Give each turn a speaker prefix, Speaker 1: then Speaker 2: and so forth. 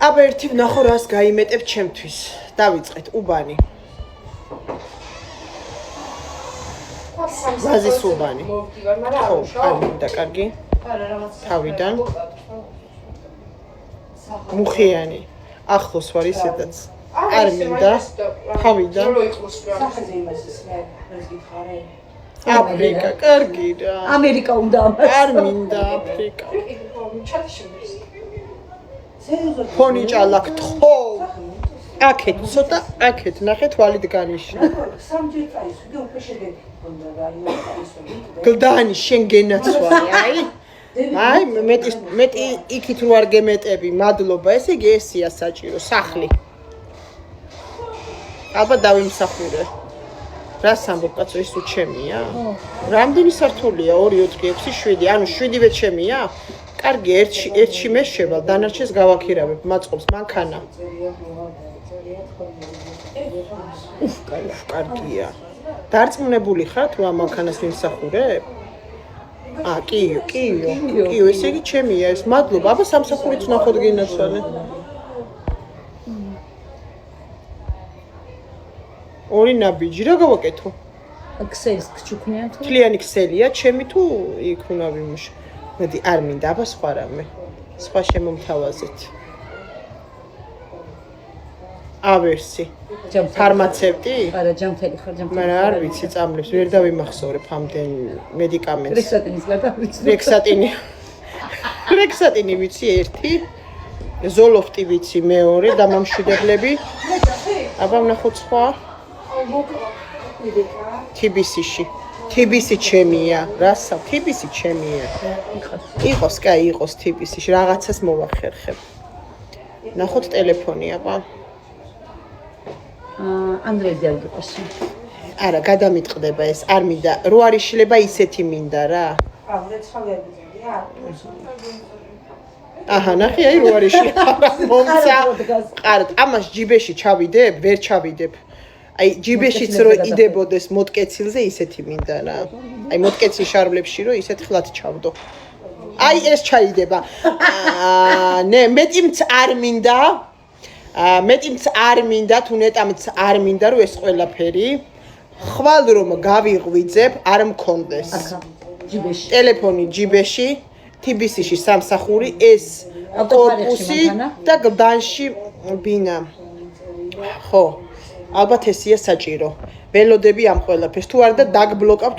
Speaker 1: აბა ერთი ვნახო რას გაიმეტებ ჩემთვის. დავიწყეთ უბანი. ვაზის უბანი. ხო, და კარგი. თავიდან. მუხიანი. ახლოს ვარ ისედაც. არ მინდა. თავიდან. აფრიკა, კარგი რა.
Speaker 2: ამერიკა უნდა ამას.
Speaker 1: არ მინდა აფრიკა. ფონი ჭალაკთ ხო? აქეთ, ცოტა აქეთ, ნახე თვალით განიშნა. გლდანი შენ გენაცვალე, აი, მეტი იქით რო არ გემეტები, მადლობა, ესე იგი ესია საჭირო, სახლი. ალბათ დავიმსახურე. რას ამბობ კაცო, ის უჩემია? რამდენი სართულია? 2, 4, 6, 7, ანუ 7-ვე ჩემია? კარგი, ერთში მე შევალ, დანარჩენს გავაქირავებ, მაწყობს მანქანა. კარგია. დარწმუნებული ხარ თუ ამ მანქანას ვიმსახურებ? კიო, ესე იგი ჩემია ეს. მადლობა, აბა სამსახურით ვნახოთ გინაცვალე. ორი ნაბიჯი რა გავაკეთო?
Speaker 2: ქსელს გჩუქნიან თუ?
Speaker 1: თლიანი ქსელია, ჩემი თუ იქ უნდა ვიმუშ. მედი არ მინდა, აბა სხვა რამე. სხვა შემომთავაზეთ. ავერსი. ფარმაცევტი?
Speaker 2: არა, ჯანმრთელი ხარ, ჯანმრთელი.
Speaker 1: მაგრამ არ ვიცი წამლებს, ვერ დავიმახსოვრებ ამდენ მედიკამენტს.
Speaker 2: რექსატინის გადავიცი.
Speaker 1: რექსატინი ვიცი ერთი. ზოლოფტი ვიცი მეორე და მამშვიდებლები. აბა ვნახოთ სხვა. TBC-ში. TBC ჩემია. რასა? TBC ჩემია. იყოს, კაი, იყოს TBC-ში. რაღაცას მოვახერხებ. ნახოთ ტელეფონი, აბა.
Speaker 2: ანდრეი დიალოგაში.
Speaker 1: არა, გადამიტყდება ეს. არ მინდა. რო არ იშლება ისეთი მინდა რა. აჰა, ნახე, აი რო არ იშლება. მომცა. ყარად, ამას ჯიბეში ჩავიდებ, ვერ ჩავიდებ. აი ჯიბეშიც რო იდებოდეს მოტკეცილზე ისეთი მინდა რა. აი მოტკეცილ შარვლებში რო ისეთ ხლად ჩავდო. აი ეს ჩაიდება. ნე მეტიმც არ მინდა. მეტიმც არ მინდა, თუ ნეტამიც არ მინდა რომ ეს ყველაფერი ხვალ რომ გავიღვიძებ არ მქონდეს.
Speaker 2: ჯიბეში.
Speaker 1: ტელეფონი ჯიბეში, TBC-ში სამსახური, ეს კორპუსი და გლდანში ბინა. ხო. ალბათ ესია საჭირო. ველოდები ამ ყველაფერს. თუ არ და დაგბლოკავთ